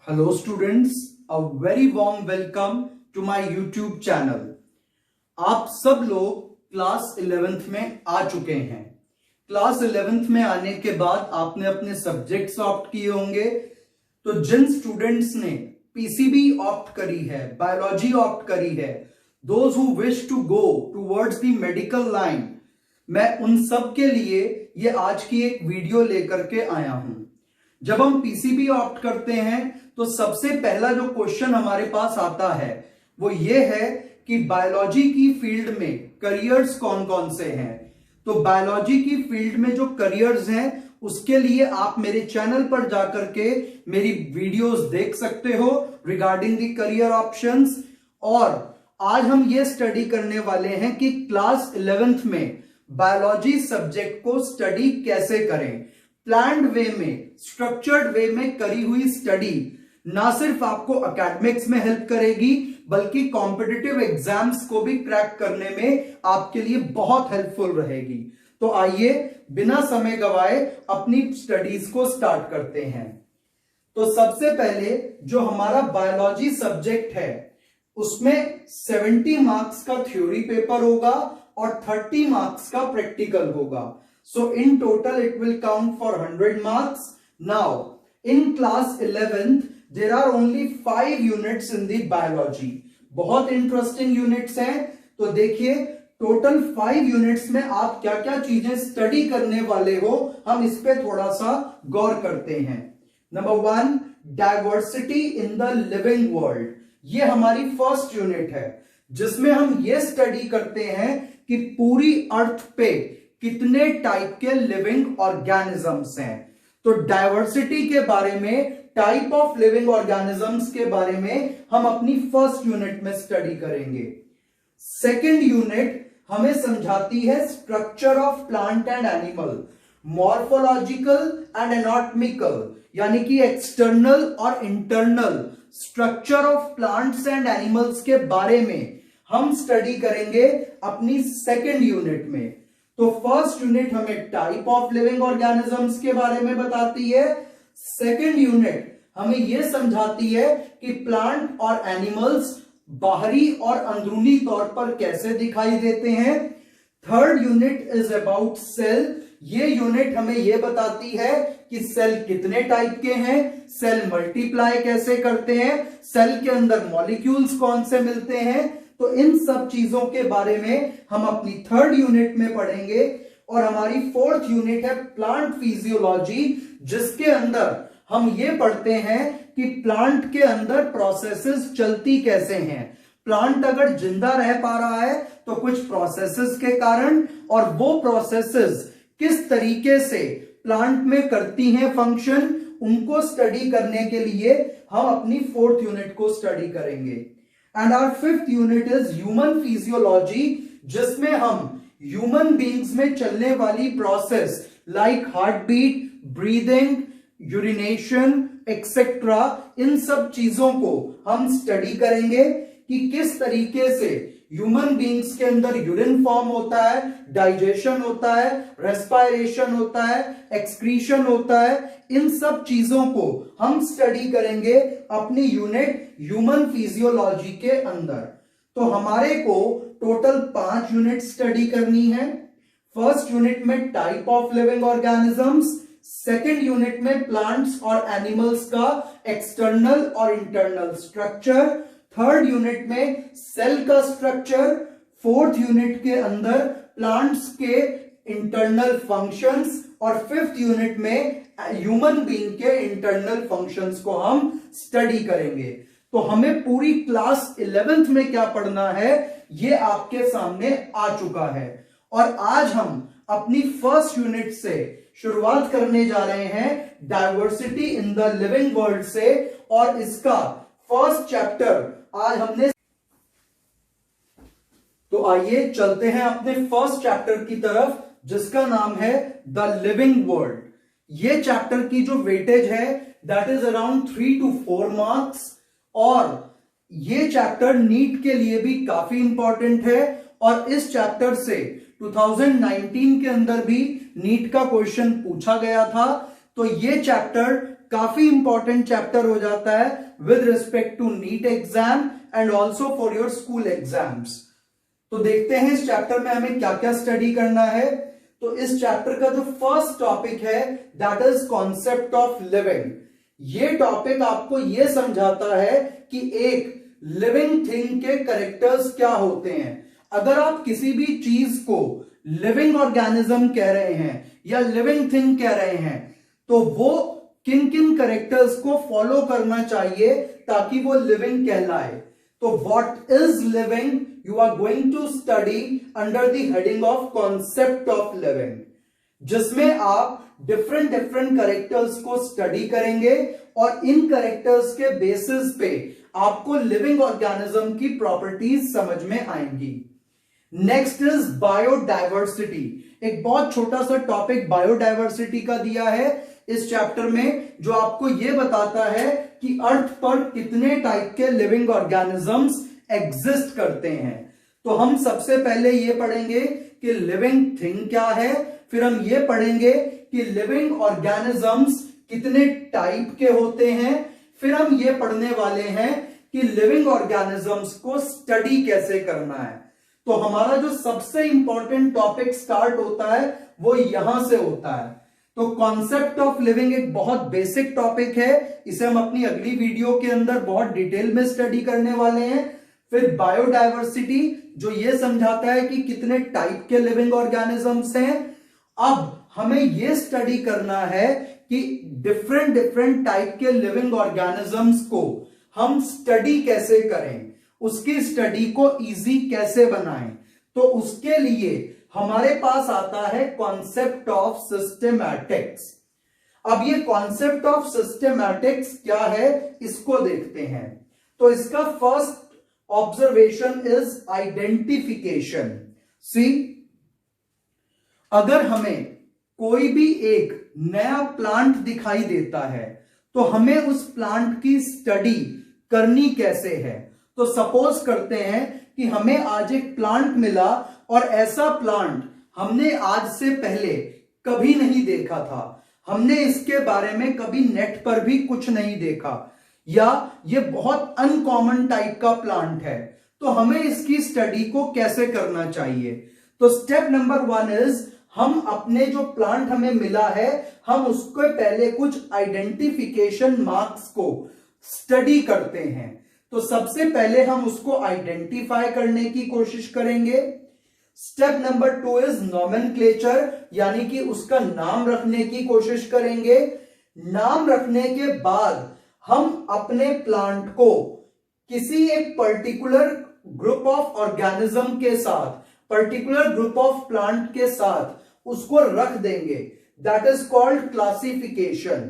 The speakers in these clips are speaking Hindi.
Hello students, a very warm welcome to my YouTube channel। आप सब लोग क्लास 11th में आ चुके हैं। क्लास 11th में आने के बाद आपने अपने सब्जेक्ट्स ऑप्ट किए होंगे। तो जिन स्टूडेंट्स ने पीसीबी ऑप्ट करी है, बायोलॉजी ऑप्ट करी है, those who wish to go towards the medical line, मैं उन सब के लिए ये आज की एक वीडियो लेकर के आया हूं। जब हम पीसीबी ऑप्ट करते हैं तो सबसे पहला जो क्वेश्चन हमारे पास आता है वो ये है कि बायोलॉजी की फील्ड में करियर्स कौन कौन से हैं। तो बायोलॉजी की फील्ड में जो करियर्स हैं उसके लिए आप मेरे चैनल पर जाकर के मेरी वीडियोस देख सकते हो रिगार्डिंग द करियर ऑप्शंस। और आज हम ये स्टडी करने वाले हैं कि क्लास 11th में बायोलॉजी सब्जेक्ट को स्टडी कैसे करें। प्लान्ड वे में, स्ट्रक्चर्ड वे में करी हुई स्टडी ना सिर्फ आपको एकेडमिक्स में हेल्प करेगी बल्कि कॉम्पिटिटिव एग्जाम्स को भी क्रैक करने में आपके लिए बहुत हेल्पफुल रहेगी। तो आइए बिना समय गवाए अपनी स्टडीज को स्टार्ट करते हैं। तो सबसे पहले जो हमारा बायोलॉजी सब्जेक्ट है उसमें 70 मार्क्स का थ्योरी पेपर होगा और 30 मार्क्स का प्रैक्टिकल होगा। So in total it will count for 100 marks. Now in class 11th there are only 5 units in the biology. बहुत इंटरेस्टिंग यूनिट्स हैं। तो देखिए टोटल 5 यूनिट्स में आप क्या क्या चीजें स्टडी करने वाले हो, हम इस पे थोड़ा सा गौर करते हैं। Number 1, diversity in the living world. ये हमारी फर्स्ट यूनिट है जिसमें हम ये स्टडी करते हैं कि पूरी अर्थ पे कितने टाइप के लिविंग ऑर्गेनिजम्स हैं। तो डाइवर्सिटी के बारे में, टाइप ऑफ लिविंग ऑर्गेनिजम्स के बारे में हम अपनी फर्स्ट यूनिट में स्टडी करेंगे। सेकंड यूनिट हमें समझाती है structure of plant and animal, morphological and anatomical, यानी कि एक्सटर्नल और internal structure of plants and animals के बारे में हम स्टडी करेंगे अपनी सेकंड यूनिट में। तो फर्स्ट यूनिट हमें टाइप ऑफ लिविंग ऑर्गेनिजम्स के बारे में बताती है। सेकंड यूनिट हमें यह समझाती है कि प्लांट और एनिमल्स बाहरी और अंदरूनी तौर पर कैसे दिखाई देते हैं। Third unit is about cell. ये यूनिट हमें यह बताती है कि सेल कितने टाइप के हैं, सेल मल्टीप्लाई कैसे करते हैं, सेल के अंदर मॉलिक्यूल्स कौन से मिलते हैं। तो इन सब चीजों के बारे में हम अपनी थर्ड यूनिट में पढ़ेंगे। और हमारी फोर्थ यूनिट है प्लांट फिजियोलॉजी, जिसके अंदर हम ये पढ़ते हैं कि प्लांट के अंदर प्रोसेसेस चलती कैसे हैं। प्लांट अगर जिंदा रह पा रहा है तो कुछ प्रोसेसेस के कारण, और वो प्रोसेसेस किस तरीके से प्लांट में करती हैं फंक्शन, उनको स्टडी करने के लिए हम अपनी फोर्थ यूनिट को स्टडी करेंगे। And our fifth unit is human physiology, जिसमें हम ह्यूमन बींग्स में चलने वाली process like heart beat, breathing, urination etcetera, इन सब चीजों को हम स्टडी करेंगे कि किस तरीके से ह्यूमन बींग्स के अंदर यूरिन फॉर्म होता है, डाइजेशन होता है, रेस्पायरेशन होता है, एक्सक्रीशन होता है। इन सब चीजों को हम स्टडी करेंगे अपनी यूनिट ह्यूमन फिजियोलॉजी के अंदर। तो हमारे को टोटल 5 यूनिट स्टडी करनी है। फर्स्ट यूनिट में type of living organisms, second unit में प्लांट्स और एनिमल्स का एक्सटर्नल और इंटरनल स्ट्रक्चर, थर्ड यूनिट में सेल का स्ट्रक्चर, फोर्थ यूनिट के अंदर प्लांट्स के इंटरनल फंक्शंस, और फिफ्थ यूनिट में ह्यूमन बीइंग के इंटरनल फंक्शंस को हम स्टडी करेंगे। तो हमें पूरी क्लास 11th में क्या पढ़ना है ये आपके सामने आ चुका है। और आज हम अपनी फर्स्ट यूनिट से शुरुआत करने जा रहे हैं diversity in the living world से, और इसका फर्स्ट चैप्टर आज हमने। तो आइए चलते हैं अपने फर्स्ट चैप्टर की तरफ, जिसका नाम है द लिविंग वर्ल्ड। ये चैप्टर की जो वेटेज है that is around 3 to 4 marks, और ये चैप्टर नीट के लिए भी काफी इंपॉर्टेंट है। और इस चैप्टर से 2019 के अंदर भी नीट का क्वेश्चन पूछा गया था। तो ये चैप्टर काफी इंपॉर्टेंट चैप्टर हो जाता है with respect to NEET exam and also for your school exams. तो देखते हैं इस चैप्टर में हमें क्या क्या स्टडी करना है। तो इस चैप्टर का जो फर्स्ट टॉपिक है that is concept of living. ये टॉपिक आपको ये समझाता है कि एक लिविंग थिंग के कैरेक्टर्स क्या होते हैं। अगर आप किसी भी चीज को लिविंग ऑर्गेनिज्म कह रहे हैं या लिविंग थिंग कह रहे हैं तो वो किन किन कैरेक्टर्स को फॉलो करना चाहिए ताकि वो लिविंग कहलाए। तो what is living you are going to study under the heading of concept of living, जिसमें आप डिफरेंट कैरेक्टर्स को स्टडी करेंगे और इन कैरेक्टर्स के बेसिस पे आपको लिविंग ऑर्गेनिज्म की प्रॉपर्टीज समझ में आएंगी। Next is biodiversity. एक बहुत छोटा सा टॉपिक बायोडायवर्सिटी का दिया है इस चैप्टर में, जो आपको यह बताता है कि अर्थ पर कितने टाइप के लिविंग ऑर्गेनिजम्स एग्जिस्ट करते हैं। तो हम सबसे पहले यह पढ़ेंगे कि लिविंग थिंग क्या है, फिर हम यह पढ़ेंगे कि लिविंग ऑर्गेनिजम्स कितने टाइप के होते हैं, फिर हम यह पढ़ने वाले हैं कि लिविंग ऑर्गेनिजम्स को स्टडी कैसे करना है। तो हमारा जो सबसे इंपॉर्टेंट टॉपिक स्टार्ट होता है वो यहां से होता है। तो कॉन्सेप्ट ऑफ लिविंग एक बहुत बेसिक टॉपिक है, इसे हम अपनी अगली वीडियो के अंदर बहुत डिटेल में स्टडी करने वाले हैं। फिर बायोडायवर्सिटी जो ये समझाता है कि कितने टाइप के लिविंग ऑर्गेनिजम्स हैं। अब हमें यह स्टडी करना है कि डिफरेंट टाइप के लिविंग ऑर्गेनिजम्स को हम स्टडी कैसे करें, उसकी स्टडी को इजी कैसे बनाएं। तो उसके लिए हमारे पास आता है कॉन्सेप्ट ऑफ सिस्टेमैटिक्स। अब ये कॉन्सेप्ट ऑफ सिस्टेमैटिक्स क्या है इसको देखते हैं। तो इसका फर्स्ट ऑब्जर्वेशन इज आइडेंटिफिकेशन। सी, अगर हमें कोई भी एक नया प्लांट दिखाई देता है तो हमें उस प्लांट की स्टडी करनी कैसे है। तो सपोज करते हैं कि हमें आज एक प्लांट मिला और ऐसा प्लांट हमने आज से पहले कभी नहीं देखा था, हमने इसके बारे में कभी नेट पर भी कुछ नहीं देखा, या ये बहुत अनकॉमन टाइप का प्लांट है, तो हमें इसकी स्टडी को कैसे करना चाहिए। तो स्टेप नंबर 1 इज हम अपने जो प्लांट हमें मिला है हम उसके पहले कुछ आइडेंटिफिकेशन मार्क्स को स्टडी करते हैं। तो सबसे पहले हम उसको आइडेंटिफाई करने की कोशिश करेंगे। स्टेप नंबर 2 इज नॉमेनक्लेचर, यानी कि उसका नाम रखने की कोशिश करेंगे। नाम रखने के बाद हम अपने प्लांट को किसी एक पर्टिकुलर ग्रुप ऑफ ऑर्गेनिज्म के साथ, पर्टिकुलर ग्रुप ऑफ प्लांट के साथ उसको रख देंगे। That is called classification.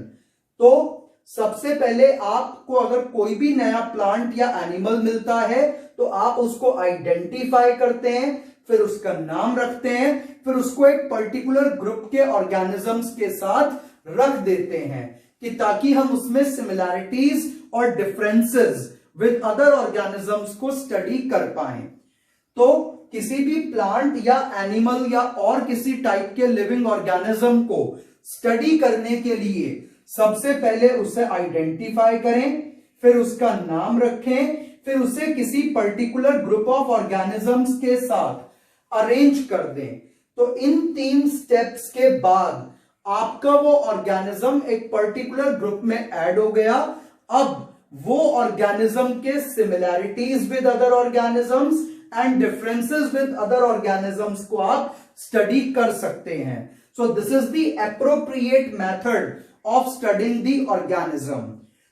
तो सबसे पहले आपको अगर कोई भी नया प्लांट या एनिमल मिलता है तो आप उसको आइडेंटिफाई करते हैं, फिर उसका नाम रखते हैं, फिर उसको एक पर्टिकुलर ग्रुप के ऑर्गेनिजम्स के साथ रख देते हैं कि ताकि हम उसमें सिमिलैरिटीज और डिफरेंसेस विद अदर ऑर्गेनिजम्स को स्टडी कर पाए। तो किसी भी प्लांट या एनिमल या और किसी टाइप के लिविंग ऑर्गेनिज्म को स्टडी करने के लिए सबसे पहले उसे आइडेंटिफाई करें, फिर उसका नाम रखें, फिर उसे किसी पर्टिकुलर ग्रुप ऑफ ऑर्गेनिजम्स के साथ अरेंज कर दें। तो इन 3 स्टेप्स के बाद आपका वो ऑर्गेनिज्म एक पर्टिकुलर ग्रुप में ऐड हो गया। अब वो ऑर्गेनिज्म के similarities with other organisms and differences with other organisms को आप स्टडी कर सकते हैं। So this is the appropriate method of studying the organism.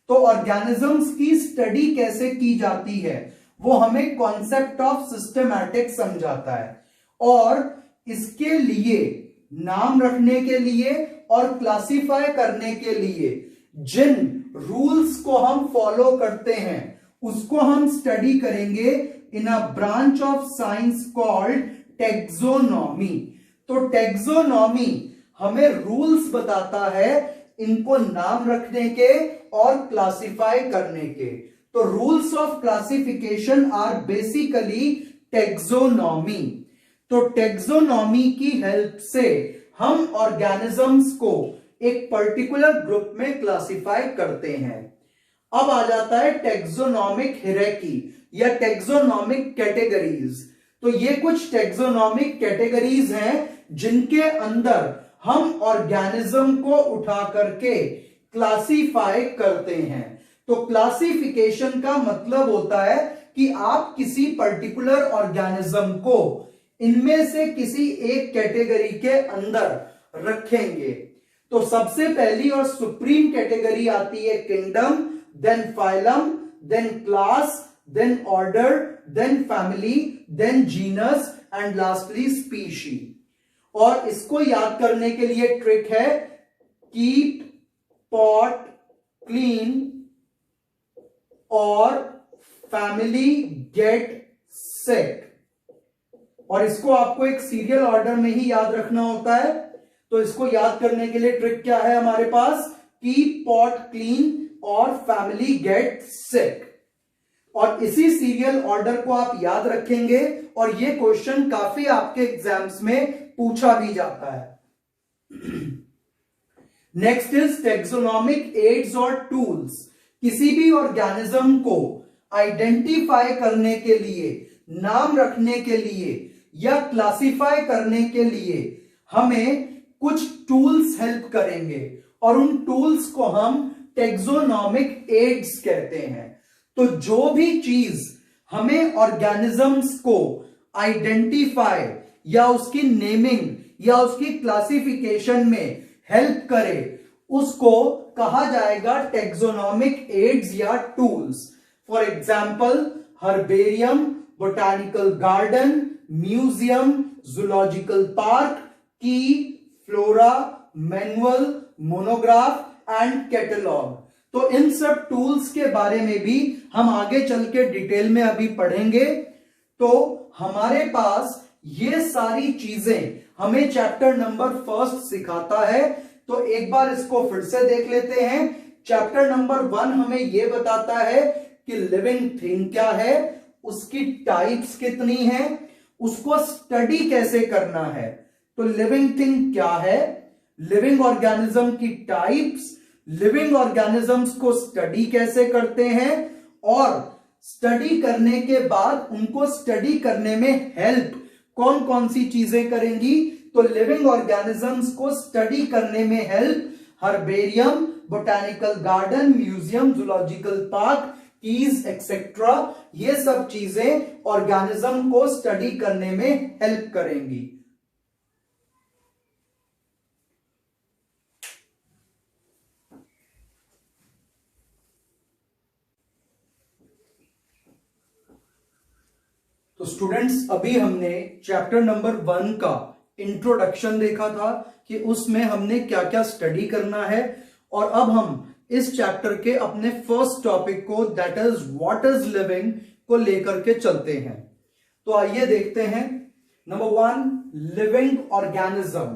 तो ऑर्गेनिजम्स की स्टडी कैसे की जाती है वो हमें कॉन्सेप्ट ऑफ सिस्टेमैटिक समझाता है, और इसके लिए नाम रखने के लिए और क्लासिफाई करने के लिए जिन रूल्स को हम फॉलो करते हैं उसको हम स्टडी करेंगे in a branch of science called taxonomy. तो टैक्सोनॉमी हमें रूल्स बताता है इनको नाम रखने के और क्लासिफाई करने के। तो rules of classification are basically taxonomy. तो टैक्सोनॉमी की हेल्प से हम ऑर्गेनिजम्स को एक पर्टिकुलर ग्रुप में क्लासिफाई करते हैं। अब आ जाता है टेक्सोनॉमिक हियरार्की या टेक्सोनॉमिक कैटेगरीज। तो ये कुछ टेक्सोनॉमिक कैटेगरीज हैं जिनके अंदर हम ऑर्गेनिज्म को उठा करके क्लासिफाई करते हैं। तो क्लासिफिकेशन का मतलब होता है कि आप किसी पर्टिकुलर ऑर्गेनिज्म को इनमें से किसी एक कैटेगरी के अंदर रखेंगे। तो सबसे पहली और सुप्रीम कैटेगरी आती है kingdom, then phylum, then class, then order, then family, then genus and lastly species. और इसको याद करने के लिए ट्रिक है कीप पॉट क्लीन और फैमिली गेट सिक। और इसको आपको एक सीरियल ऑर्डर में ही याद रखना होता है। तो इसको याद करने के लिए ट्रिक क्या है हमारे पास, कीप पॉट क्लीन और फैमिली गेट सिक। और इसी सीरियल ऑर्डर को आप याद रखेंगे और ये क्वेश्चन काफी आपके एग्जाम्स में पूछा भी जाता है। नेक्स्ट इज टेक्सोनॉमिक एड्स और टूल्स। किसी भी ऑर्गेनिज्म को आइडेंटिफाई करने के लिए, नाम रखने के लिए या क्लासिफाई करने के लिए हमें कुछ टूल्स हेल्प करेंगे और उन टूल्स को हम टेक्सोनॉमिक एड्स कहते हैं। तो जो भी चीज हमें ऑर्गेनिजम्स को आइडेंटिफाई या उसकी नेमिंग या उसकी क्लासिफिकेशन में हेल्प करे उसको कहा जाएगा टेक्सोनॉमिक एड्स या tools. For example herbarium, botanical garden, museum, zoological park, key, flora, manual, monograph and catalogue. तो इन सब टूल्स के बारे में भी हम आगे चल के डिटेल में अभी पढ़ेंगे। तो हमारे पास ये सारी चीजें हमें चैप्टर नंबर 1 सिखाता है। तो एक बार इसको फिर से देख लेते हैं। चैप्टर नंबर 1 हमें यह बताता है कि लिविंग थिंग क्या है, उसकी टाइप्स कितनी हैं, उसको स्टडी कैसे करना है। तो लिविंग थिंग क्या है, लिविंग ऑर्गेनिज्म की टाइप्स, लिविंग ऑर्गेनिजम्स को स्टडी कैसे करते हैं और स्टडी करने के बाद उनको स्टडी करने में हेल्प कौन कौन सी चीजें करेंगी। तो लिविंग ऑर्गेनिजम्स को स्टडी करने में help herbarium, botanical garden, museum, zoological park, keys etcetera, ये सब चीजें ऑर्गेनिज्म को स्टडी करने में हेल्प करेंगी। तो स्टूडेंट्स अभी हमने चैप्टर नंबर 1 का इंट्रोडक्शन देखा था कि उसमें हमने क्या क्या स्टडी करना है। और अब हम इस चैप्टर के अपने फर्स्ट टॉपिक को that is what is living को लेकर के चलते हैं। तो आइए देखते हैं। Number 1 living organism.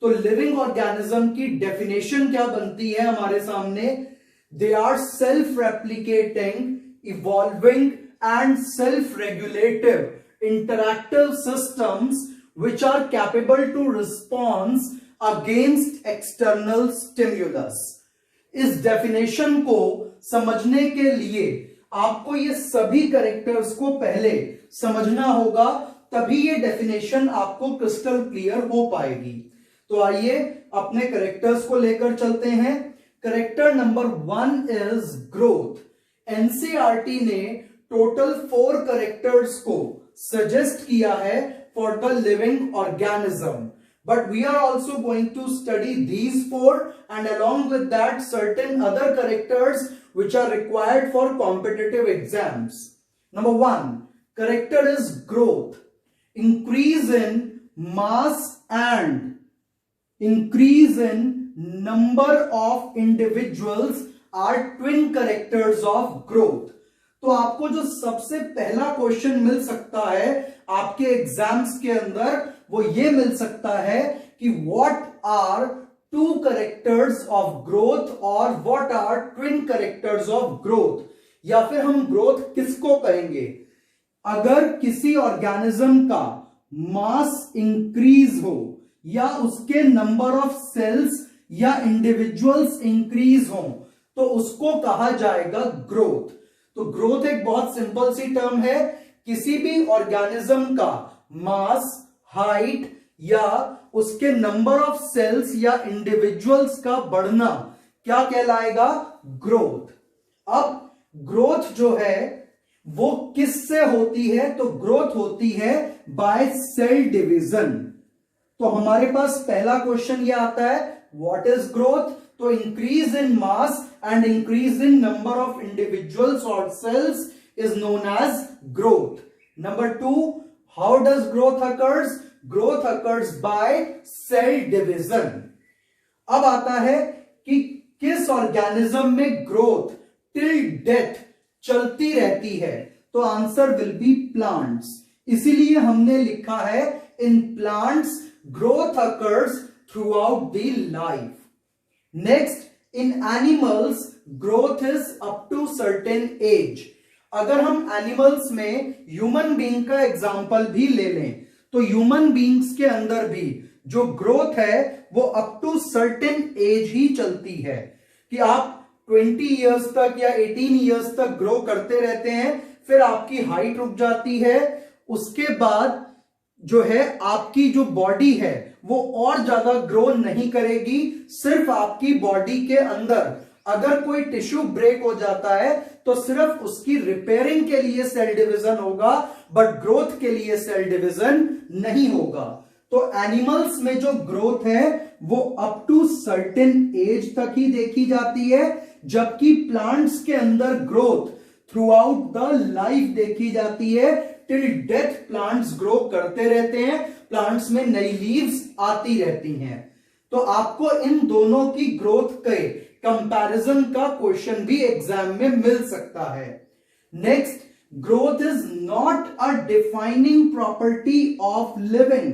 तो लिविंग ऑर्गेनिज्म की डेफिनेशन क्या बनती है हमारे सामने, they are self replicating, evolving and self-regulative interactive systems which are capable to respond against external stimulus। इस डेफिनेशन को समझने के लिए आपको ये सभी कैरेक्टर्स को पहले समझना होगा, तभी ये डेफिनेशन आपको क्रिस्टल क्लियर हो पाएगी। तो आइए अपने कैरेक्टर्स को लेकर चलते हैं। Character number 1 is growth. NCERT ने टोटल 4 कैरेक्टर्स को सजेस्ट किया है for the living organism, but we are also going to study these 4 and along with that certain other characters which are required for competitive exams. Number 1 character is growth. Increase in mass and increase in number of individuals are twin characters of growth. तो आपको जो सबसे पहला क्वेश्चन मिल सकता है आपके एग्जाम्स के अंदर वो ये मिल सकता है कि what are 2 characters of growth और what are twin characters of growth, या फिर हम ग्रोथ किसको कहेंगे। अगर किसी ऑर्गेनिज्म का मास इंक्रीज हो या उसके नंबर ऑफ सेल्स या इंडिविजुअल्स इंक्रीज हो तो उसको कहा जाएगा ग्रोथ। तो ग्रोथ एक बहुत सिंपल सी टर्म है, किसी भी ऑर्गेनिज्म का मास, हाइट या उसके नंबर ऑफ सेल्स या इंडिविजुअल्स का बढ़ना क्या कहलाएगा? ग्रोथ। अब ग्रोथ जो है वो किससे होती है? तो ग्रोथ होती है बाय सेल डिवीजन। तो हमारे पास पहला क्वेश्चन ये आता है, व्हाट इज ग्रोथ? तो increase in mass and increase in number of individuals और cells is known as growth. Number 2, how does growth occurs? Growth occurs by cell division. अब आता है कि किस ऑर्गेनिज्म में ग्रोथ टिल डेथ चलती रहती है? तो आंसर विल बी प्लांट्स। इसीलिए हमने लिखा है in plants growth occurs throughout the life. Next, in animals growth is up to certain age. अगर हम एनिमल्स में ह्यूमन बीइंग का एग्जांपल भी ले लें तो ह्यूमन बीइंग्स के अंदर भी जो ग्रोथ है वो अप टू सर्टेन एज ही चलती है, कि आप 20 इयर्स तक या 18 इयर्स तक ग्रो करते रहते हैं, फिर आपकी हाइट रुक जाती है, उसके बाद जो है आपकी जो बॉडी है वो और ज्यादा ग्रो नहीं करेगी। सिर्फ आपकी बॉडी के अंदर अगर कोई टिश्यू ब्रेक हो जाता है तो सिर्फ उसकी रिपेयरिंग के लिए सेल डिवीजन होगा, बट ग्रोथ के लिए सेल डिवीजन नहीं होगा। तो एनिमल्स में जो ग्रोथ है वो अप टू सर्टेन एज तक ही देखी जाती है, जबकि प्लांट्स के अंदर growth through out the life देखी जाती है। टिल डेथ प्लांट्स ग्रो करते रहते हैं, प्लांट्स में नई लीव्स आती रहती हैं। तो आपको इन दोनों की ग्रोथ के कंपैरिजन का क्वेश्चन भी एग्जाम में मिल सकता है। Next, growth is not a defining property of living.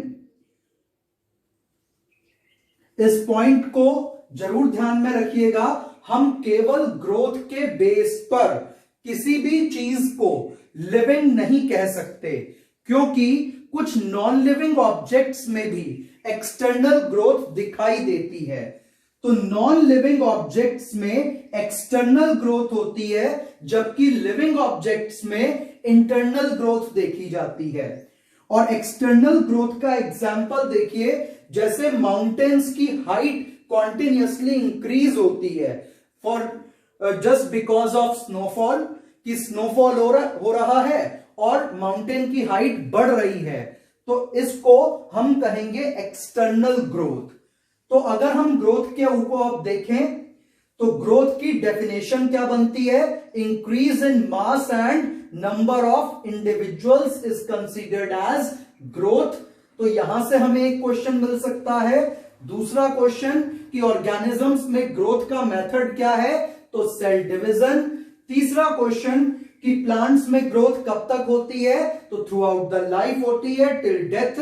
इस पॉइंट को जरूर ध्यान में रखिएगा। हम केवल ग्रोथ के बेस पर किसी भी चीज को लिविंग नहीं कह सकते, क्योंकि कुछ नॉन लिविंग ऑब्जेक्ट्स में भी एक्सटर्नल ग्रोथ दिखाई देती है। तो नॉन लिविंग ऑब्जेक्ट्स में एक्सटर्नल ग्रोथ होती है, जबकि लिविंग ऑब्जेक्ट्स में इंटरनल ग्रोथ देखी जाती है। और एक्सटर्नल ग्रोथ का एग्जांपल देखिए, जैसे माउंटेन्स की हाइट कॉन्टिन्यूसली इंक्रीज होती है for just because of snowfall, कि स्नोफॉल हो रहा है और माउंटेन की हाइट बढ़ रही है, तो इसको हम कहेंगे एक्सटर्नल ग्रोथ। तो अगर हम ग्रोथ के ऊपर आप देखें तो ग्रोथ की डेफिनेशन क्या बनती है? Increase in mass and number of individuals is considered as growth. तो यहां से हमें एक क्वेश्चन मिल सकता है। दूसरा क्वेश्चन कि ऑर्गेनिजम्स में ग्रोथ का मेथड क्या है? तो सेल डिवीजन। तीसरा क्वेश्चन कि प्लांट्स में ग्रोथ कब तक होती है? तो थ्रू आउट द लाइफ होती है, टिल डेथ।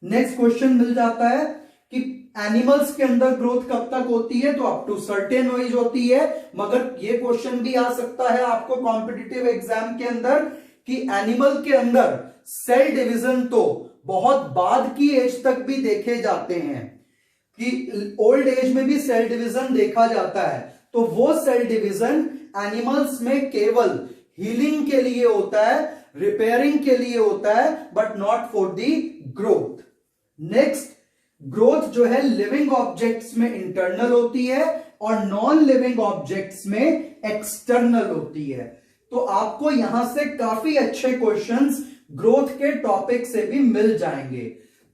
नेक्स्ट क्वेश्चन मिल जाता है कि एनिमल्स के अंदर ग्रोथ कब तक होती है? तो अप टू सर्टेन एज होती है। मगर ये क्वेश्चन भी आ सकता है आपको कॉम्पिटिटिव एग्जाम के अंदर कि एनिमल के अंदर सेल डिवीजन तो बहुत बाद की एज तक भी देखे जाते हैं, कि ओल्ड एज में भी सेल डिवीजन देखा जाता है। तो वो सेल डिवीजन एनिमल्स में केवल हीलिंग के लिए होता है, रिपेयरिंग के लिए होता है, but not for the growth. Next, growth जो है लिविंग ऑब्जेक्ट्स में इंटरनल होती है और नॉन लिविंग ऑब्जेक्ट्स में एक्सटर्नल होती है। तो आपको यहां से काफी अच्छे क्वेश्चंस ग्रोथ के टॉपिक से भी मिल जाएंगे।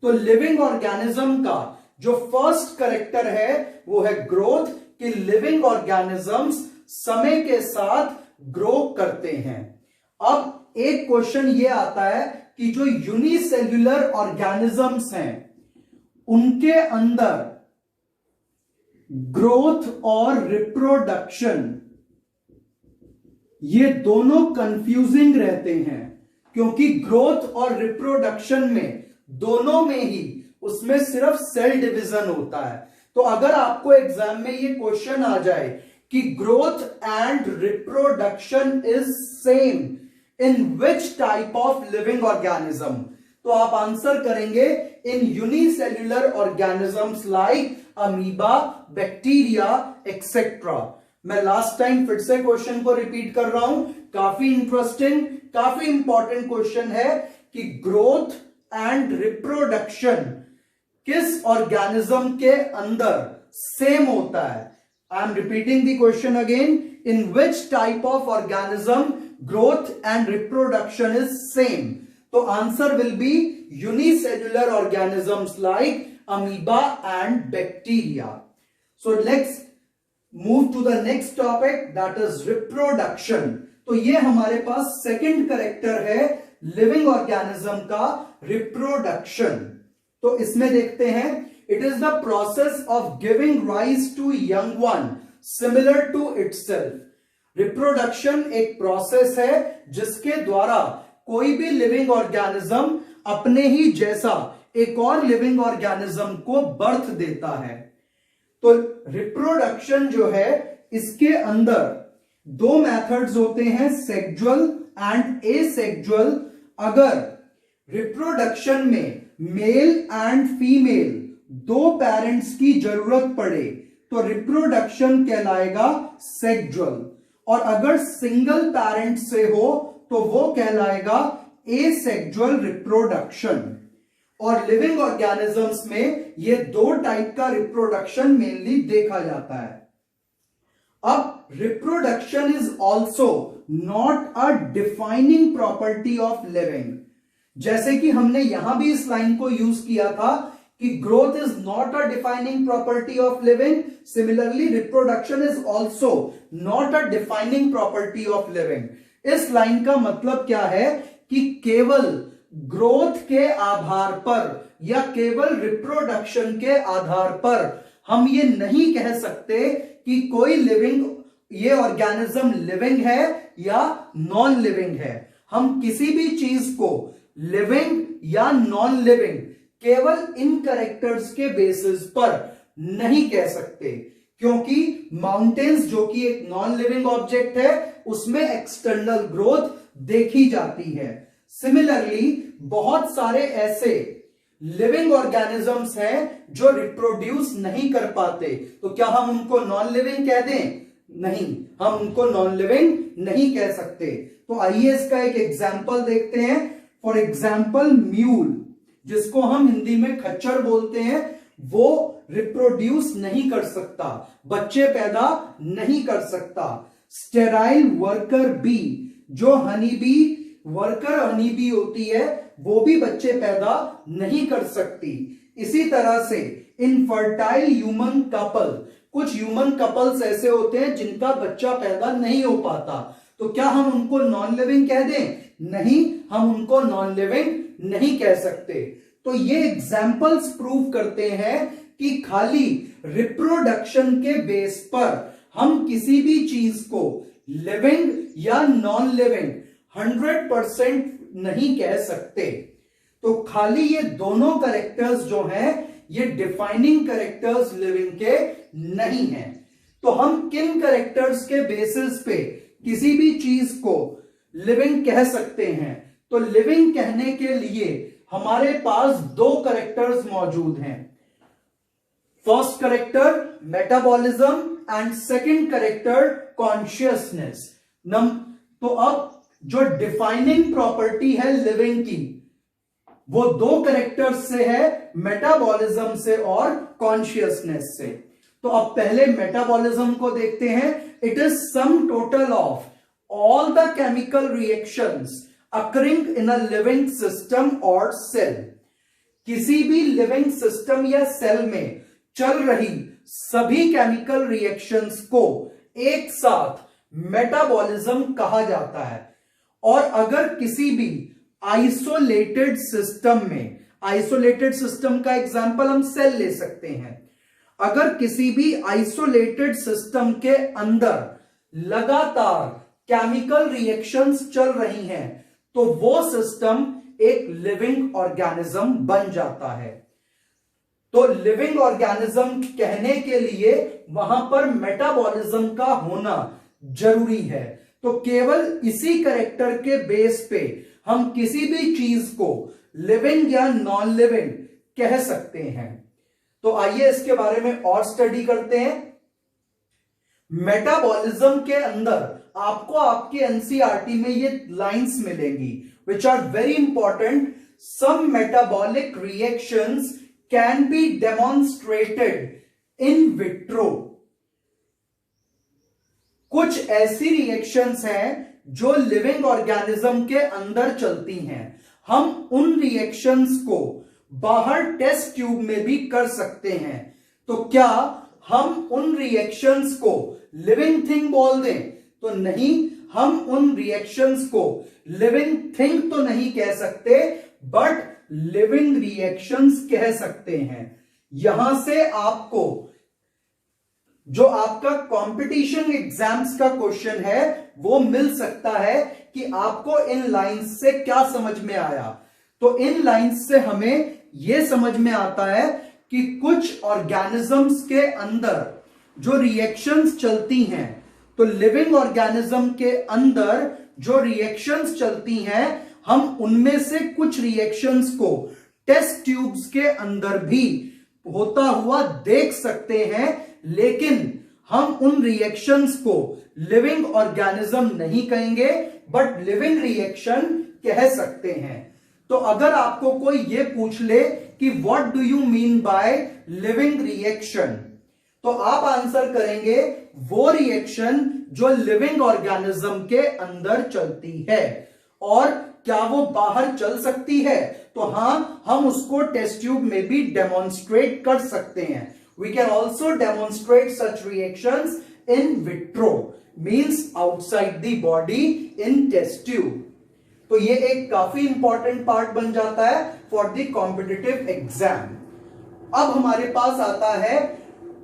तो लिविंग ऑर्गेनिज्म का जो फर्स्ट कैरेक्टर है वो है ग्रोथ, कि लिविंग ऑर्गेनिजम्स समय के साथ ग्रो करते हैं। अब एक क्वेश्चन ये आता है कि जो यूनिसेल्युलर ऑर्गेनिजम्स हैं उनके अंदर ग्रोथ और रिप्रोडक्शन ये दोनों कंफ्यूजिंग रहते हैं, क्योंकि ग्रोथ और रिप्रोडक्शन में दोनों में ही उसमें सिर्फ सेल डिवीजन होता है। तो अगर आपको एग्जाम में ये क्वेश्चन आ जाए कि growth and reproduction is same in which type of living organism, तो आप आंसर करेंगे in unicellular organisms like amoeba, bacteria etcetera. मैं लास्ट टाइम फिर से क्वेश्चन को रिपीट कर रहा हूं, काफी इंटरेस्टिंग, काफी इंपॉर्टेंट क्वेश्चन है कि ग्रोथ एंड रिप्रोडक्शन किस ऑर्गेनिज्म के अंदर सेम होता है। I am repeating the question again, in which type of organism growth and reproduction is same. तो answer will be unicellular organisms like amoeba and bacteria. So let's move to the next topic, that is reproduction. तो ये हमारे पास सेकंड करेक्टर है लिविंग ऑर्गेनिज्म का, रिप्रोडक्शन। तो इसमें देखते हैं, it is the process of giving rise to young one similar to itself. Reproduction एक प्रोसेस है जिसके द्वारा कोई भी लिविंग ऑर्गेनिज्म अपने ही जैसा एक और लिविंग ऑर्गेनिज्म को बर्थ देता है। तो रिप्रोडक्शन जो है, इसके अंदर दो मेथड्स होते हैं, सेक्सुअल एंड एसेक्सुअल। अगर रिप्रोडक्शन में मेल एंड फीमेल दो पेरेंट्स की जरूरत पड़े तो रिप्रोडक्शन कहलाएगा सेक्सुअल, और अगर सिंगल पेरेंट से हो तो वो कहलाएगा एसेक्सुअल रिप्रोडक्शन। और लिविंग ऑर्गेनिजम्स में ये दो टाइप का रिप्रोडक्शन मेनली देखा जाता है। अब reproduction is also not a defining property of living. जैसे कि हमने यहां भी इस लाइन को यूज किया था कि growth is not a defining property of living, similarly reproduction is also not a defining property of living. इस लाइन का मतलब क्या है कि केवल ग्रोथ के आधार पर या केवल रिप्रोडक्शन के आधार पर हम ये नहीं कह सकते कि कोई लिविंग, ये ऑर्गेनिज्म लिविंग है या नॉन लिविंग है। हम किसी भी चीज को लिविंग या नॉन लिविंग केवल इन कैरेक्टर्स के बेसिस पर नहीं कह सकते, क्योंकि माउंटेन्स जो कि एक नॉन लिविंग ऑब्जेक्ट है उसमें एक्सटर्नल ग्रोथ देखी जाती है। सिमिलरली बहुत सारे ऐसे लिविंग ऑर्गेनिजम्स हैं जो रिप्रोड्यूस नहीं कर पाते, तो क्या हम उनको नॉन लिविंग कह दें? नहीं, हम उनको नॉन लिविंग नहीं कह सकते। तो आइए इसका एक एग्जाम्पल देखते हैं। फॉर एग्जाम्पल म्यूल, जिसको हम हिंदी में खच्चर बोलते हैं, वो रिप्रोड्यूस नहीं कर सकता, बच्चे पैदा नहीं कर सकता। स्टेराइल वर्कर बी, जो honey bee, worker honey bee होती है, वो भी बच्चे पैदा नहीं कर सकती। इसी तरह से इनफर्टाइल ह्यूमन कपल, कुछ ह्यूमन कपल्स ऐसे होते हैं जिनका बच्चा पैदा नहीं हो पाता, तो क्या हम उनको नॉन लिविंग कह दें? नहीं, हम उनको नॉन लिविंग नहीं कह सकते। तो ये एग्जाम्पल्स प्रूव करते हैं कि खाली रिप्रोडक्शन के बेस पर हम किसी भी चीज को लिविंग या नॉन लिविंग 100% नहीं कह सकते। तो खाली ये दोनों कैरेक्टर्स जो हैं, ये डिफाइनिंग कैरेक्टर्स लिविंग के नहीं हैं। तो हम किन कैरेक्टर्स के बेसिस पे किसी भी चीज को लिविंग कह सकते हैं? तो लिविंग कहने के लिए हमारे पास दो कैरेक्टर्स मौजूद हैं। First character metabolism and second character consciousness. तो अब जो डिफाइनिंग प्रॉपर्टी है लिविंग की, वो दो कैरेक्टर्स से है, मेटाबॉलिज्म से और कॉन्शियसनेस से। तो अब पहले मेटाबॉलिज्म को देखते हैं। It is sum total of all the chemical reactions occurring in a living system और सेल। किसी भी लिविंग सिस्टम या सेल में चल रही सभी केमिकल रिएक्शंस को एक साथ मेटाबॉलिज्म कहा जाता है। और अगर किसी भी आइसोलेटेड सिस्टम में, आइसोलेटेड सिस्टम का एग्जांपल हम सेल ले सकते हैं, अगर किसी भी आइसोलेटेड सिस्टम के अंदर लगातार केमिकल रिएक्शंस चल रही हैं, तो वो सिस्टम एक लिविंग ऑर्गेनिज्म बन जाता है। तो लिविंग ऑर्गेनिज्म कहने के लिए वहां पर मेटाबॉलिज्म का होना जरूरी है। तो केवल इसी कैरेक्टर के बेस पे हम किसी भी चीज को लिविंग या नॉन लिविंग कह सकते हैं। तो आइए इसके बारे में और स्टडी करते हैं। मेटाबॉलिज्म के अंदर आपको आपके एनसीईआरटी में ये लाइंस मिलेंगी which are very important. Some metabolic reactions can be demonstrated in vitro. कुछ ऐसी रिएक्शंस हैं जो लिविंग ऑर्गेनिज्म के अंदर चलती हैं। हम उन रिएक्शंस को बाहर टेस्ट ट्यूब में भी कर सकते हैं। तो क्या हम उन रिएक्शंस को लिविंग थिंग बोल दें? तो नहीं, हम उन रिएक्शंस को लिविंग थिंग तो नहीं कह सकते, बट लिविंग रिएक्शंस कह सकते हैं। यहां से आपको जो आपका कंपटीशन एग्जाम्स का क्वेश्चन है वो मिल सकता है कि आपको इन लाइंस से क्या समझ में आया। तो इन लाइंस से हमें यह समझ में आता है कि कुछ ऑर्गेनिजम्स के अंदर जो रिएक्शंस चलती हैं, तो लिविंग ऑर्गेनिज्म के अंदर जो रिएक्शंस चलती हैं, हम उनमें से कुछ रिएक्शंस को टेस्ट ट्यूब्स के अंदर भी होता हुआ देख सकते हैं, लेकिन हम उन रिएक्शंस को लिविंग ऑर्गेनिज्म नहीं कहेंगे, बट लिविंग रिएक्शन कह सकते हैं। तो अगर आपको कोई ये पूछ ले कि what do you mean by living reaction, तो आप आंसर करेंगे वो रिएक्शन जो लिविंग ऑर्गेनिज्म के अंदर चलती है। और क्या वो बाहर चल सकती है? तो हां, हम उसको टेस्ट ट्यूब में भी डेमोन्स्ट्रेट कर सकते हैं। We can also demonstrate such reactions in vitro, means outside the body in test tube. तो ये एक काफी इंपॉर्टेंट पार्ट बन जाता है फॉर द कॉम्पिटिटिव एग्जाम। अब हमारे पास आता है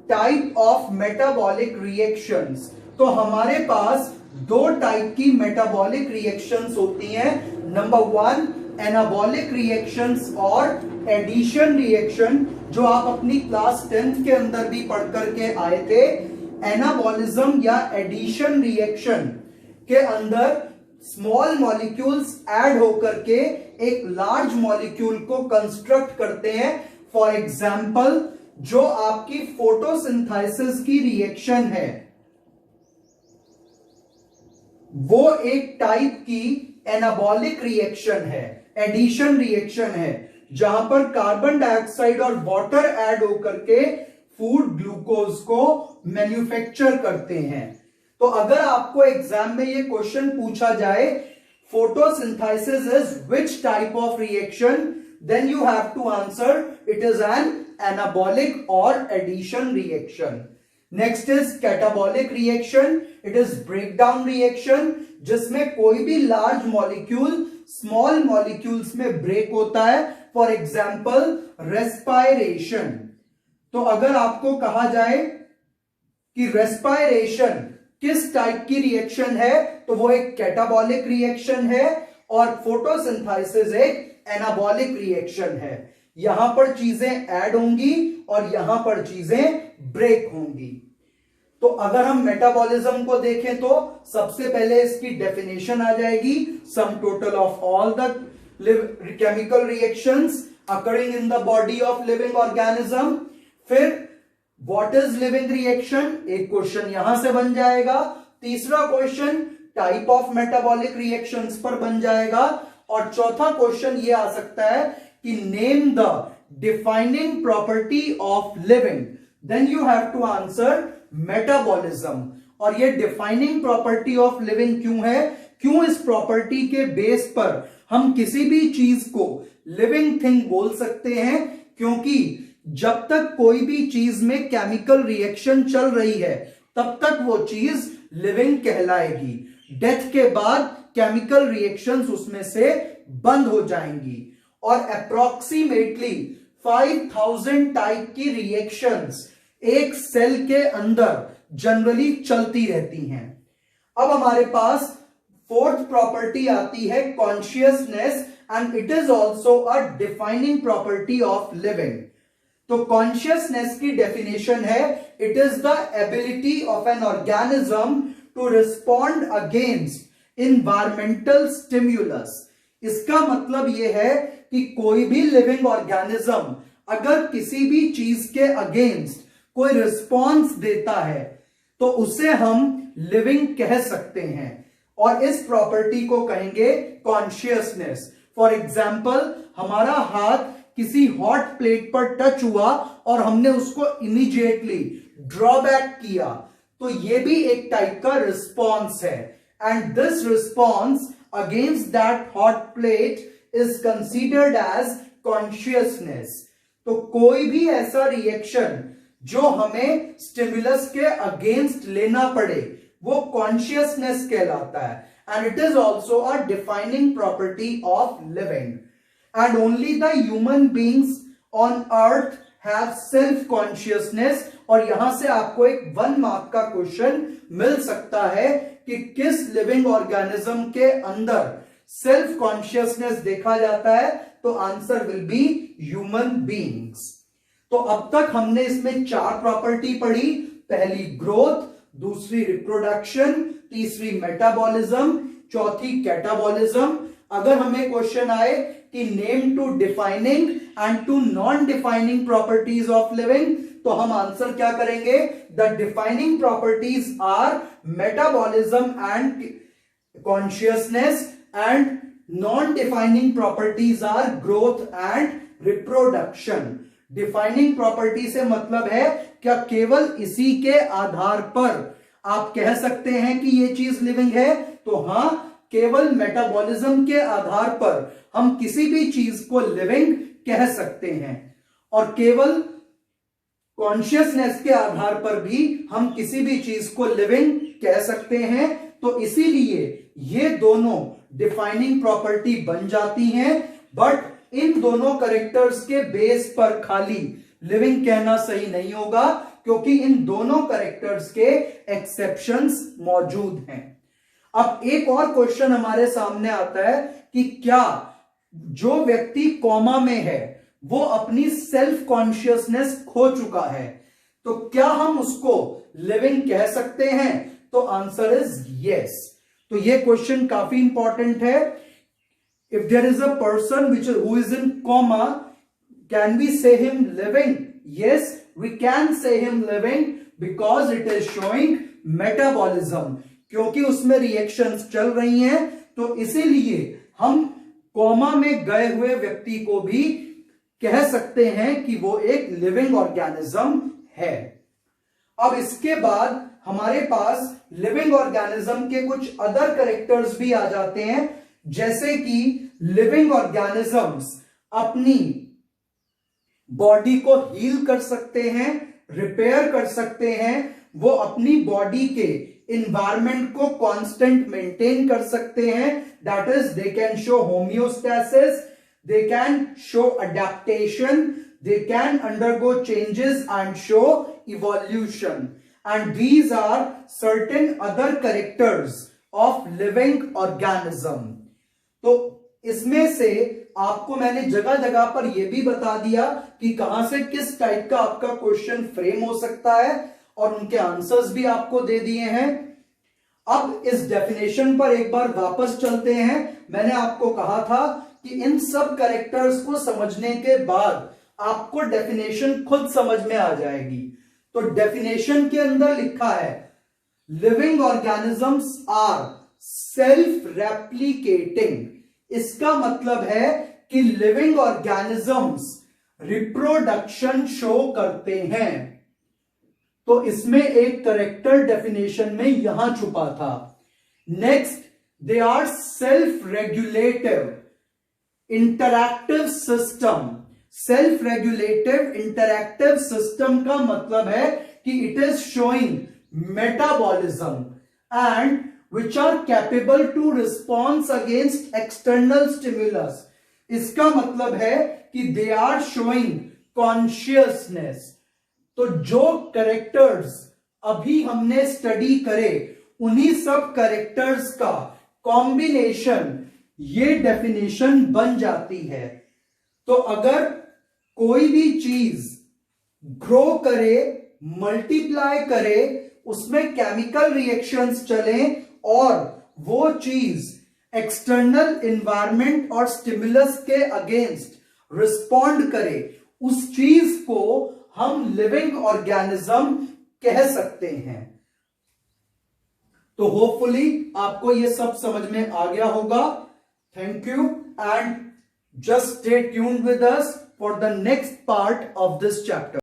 टाइप ऑफ मेटाबॉलिक रिएक्शंस। तो हमारे पास दो टाइप की मेटाबॉलिक रिएक्शंस होती हैं। नंबर 1 एनाबॉलिक रिएक्शंस और एडिशन रिएक्शन, जो आप अपनी क्लास 10th के अंदर भी पढ़ करके आए थे। एनाबॉलिज्म या एडिशन रिएक्शन के अंदर स्मॉल मॉलिक्यूल्स ऐड होकर के एक लार्ज मॉलिक्यूल को कंस्ट्रक्ट करते हैं। फॉर एग्जाम्पल, जो आपकी फोटोसिंथेसिस की रिएक्शन है वो एक टाइप की एनाबॉलिक रिएक्शन है, एडिशन रिएक्शन है, जहां पर कार्बन डाइऑक्साइड और वाटर ऐड होकर के फूड ग्लूकोज को मैन्युफैक्चर करते हैं। तो अगर आपको एग्जाम में ये क्वेश्चन पूछा जाए photosynthesis is which type of reaction, then you have to answer it is an anabolic और addition reaction. Next is catabolic reaction. It is breakdown reaction, जिसमें कोई भी लार्ज मॉलिक्यूल स्मॉल मॉलिक्यूल्स में ब्रेक होता है। For example respiration. तो अगर आपको कहा जाए कि रेस्पायरेशन किस टाइप की रिएक्शन है, तो वो एक कैटाबॉलिक रिएक्शन है और फोटोसिंथेसिस एक एनाबॉलिक रिएक्शन है। यहां पर चीजें ऐड होंगी और यहां पर चीजें ब्रेक होंगी। तो अगर हम मेटाबॉलिज्म को देखें तो सबसे पहले इसकी डेफिनेशन आ जाएगी, sum total of all the chemical reactions occurring in the body of living organism। फिर what is living reaction, एक क्वेश्चन यहां से बन जाएगा। तीसरा question type of metabolic reactions पर बन जाएगा। और चौथा क्वेश्चन ये आ सकता है कि name the defining property of living, then you have to answer metabolism. और ये डिफाइनिंग प्रॉपर्टी ऑफ लिविंग क्यों है, क्यों इस प्रॉपर्टी के बेस पर हम किसी भी चीज को लिविंग थिंग बोल सकते हैं, क्योंकि जब तक कोई भी चीज में केमिकल रिएक्शन चल रही है तब तक वो चीज लिविंग कहलाएगी। डेथ के बाद केमिकल रिएक्शंस उसमें से बंद हो जाएंगी। और अप्रोक्सीमेटली 5000 टाइप की रिएक्शंस एक सेल के अंदर जनरली चलती रहती हैं। अब हमारे पास फोर्थ प्रॉपर्टी आती है consciousness, and it is also a defining property of living. तो कॉन्शियसनेस की डेफिनेशन है, it is the ability of an organism to respond against environmental stimulus. इसका मतलब यह है कि कोई भी लिविंग ऑर्गेनिज्म अगर किसी भी चीज के अगेंस्ट कोई रिस्पॉन्स देता है तो उसे हम लिविंग कह सकते हैं, और इस प्रॉपर्टी को कहेंगे कॉन्शियसनेस। फॉर एग्जाम्पल, हमारा हाथ किसी हॉट प्लेट पर टच हुआ और हमने उसको इमीडिएटली ड्रॉबैक किया, तो यह भी एक टाइप का रिस्पॉन्स है, and this response against that hot plate is considered as consciousness. तो कोई भी ऐसा रिएक्शन जो हमें स्टिमुलस के अगेंस्ट लेना पड़े वो कॉन्शियसनेस कहलाता है, and it is also a defining property of living, and only the human beings on earth have self consciousness. और यहां से आपको एक 1 मार्क का क्वेश्चन मिल सकता है कि किस लिविंग ऑर्गेनिज्म के अंदर सेल्फ कॉन्शियसनेस देखा जाता है, तो answer will be human beings. तो अब तक हमने इसमें 4 प्रॉपर्टी पढ़ी, पहली ग्रोथ, दूसरी रिप्रोडक्शन, तीसरी मेटाबॉलिज्म, चौथी कैटाबॉलिज्म। अगर हमें क्वेश्चन आए कि name two defining and two non defining properties of living, तो हम आंसर क्या करेंगे? The defining properties are metabolism and consciousness, and non defining properties are growth and reproduction. Defining property से मतलब है क्या केवल इसी के आधार पर आप कह सकते हैं कि ये चीज लिविंग है? तो हां, केवल मेटाबॉलिज्म के आधार पर हम किसी भी चीज को लिविंग कह सकते हैं, और केवल कॉन्शियसनेस के आधार पर भी हम किसी भी चीज को लिविंग कह सकते हैं। तो इसीलिए ये दोनों डिफाइनिंग प्रॉपर्टी बन जाती हैं, बट इन दोनों कैरेक्टर्स के बेस पर खाली लिविंग कहना सही नहीं होगा, क्योंकि इन दोनों कैरेक्टर्स के एक्सेप्शंस मौजूद हैं। अब एक और क्वेश्चन हमारे सामने आता है कि क्या जो व्यक्ति कोमा में है वो अपनी सेल्फ कॉन्शियसनेस खो चुका है, तो क्या हम उसको लिविंग कह सकते हैं? तो आंसर इज यस। तो ये क्वेश्चन काफी इंपॉर्टेंट है। If there is a person who is in coma, can we say him living? Yes, we can say him living because it is showing metabolism. क्योंकि उसमें रिएक्शंस चल रही हैं, तो इसीलिए हम कोमा में गए हुए व्यक्ति को भी कह सकते हैं कि वो एक लिविंग ऑर्गेनिज्म है। अब इसके बाद हमारे पास लिविंग ऑर्गेनिज्म के कुछ अदर कैरेक्टर्स भी आ जाते हैं, जैसे कि लिविंग ऑर्गेनिजम्स अपनी बॉडी को हील कर सकते हैं, रिपेयर कर सकते हैं, वो अपनी बॉडी के इन्वायरमेंट को कांस्टेंट मेंटेन कर सकते हैं, that is they can show homeostasis, they can show adaptation, they can undergo changes and show evolution, and these are certain other characters of living organism. तो इसमें से आपको मैंने जगह जगह पर यह भी बता दिया कि कहां से किस टाइप का आपका क्वेश्चन फ्रेम हो सकता है, और उनके आंसर्स भी आपको दे दिए हैं। अब इस डेफिनेशन पर एक बार वापस चलते हैं। मैंने आपको कहा था कि इन सब कैरेक्टर्स को समझने के बाद आपको डेफिनेशन खुद समझ में आ जाएगी। तो डेफिनेशन के अंदर लिखा है living organisms are self replicating. इसका मतलब है कि लिविंग ऑर्गेनिजम्स रिप्रोडक्शन शो करते हैं। तो इसमें एक करेक्टर डेफिनेशन में यहां छुपा था। Next, they are self regulative interactive system. Self regulative interactive system का मतलब है कि it is showing metabolism and which are capable to response against external stimulus। इसका मतलब है कि they are showing consciousness। तो जो कैरेक्टर्स अभी हमने स्टडी करे उन्हीं सब कैरेक्टर्स का कॉम्बिनेशन ये डेफिनेशन बन जाती है। तो अगर कोई भी चीज ग्रो करे, मल्टीप्लाई करे, उसमें केमिकल रिएक्शंस चलें और वो चीज एक्सटर्नल इन्वायरमेंट और स्टिमुलस के अगेंस्ट रिस्पॉन्ड करे, उस चीज को हम लिविंग ऑर्गेनिज्म कह सकते हैं। तो होपफुली आपको ये सब समझ में आ गया होगा। Thank you and just stay tuned with us for the next part of this chapter.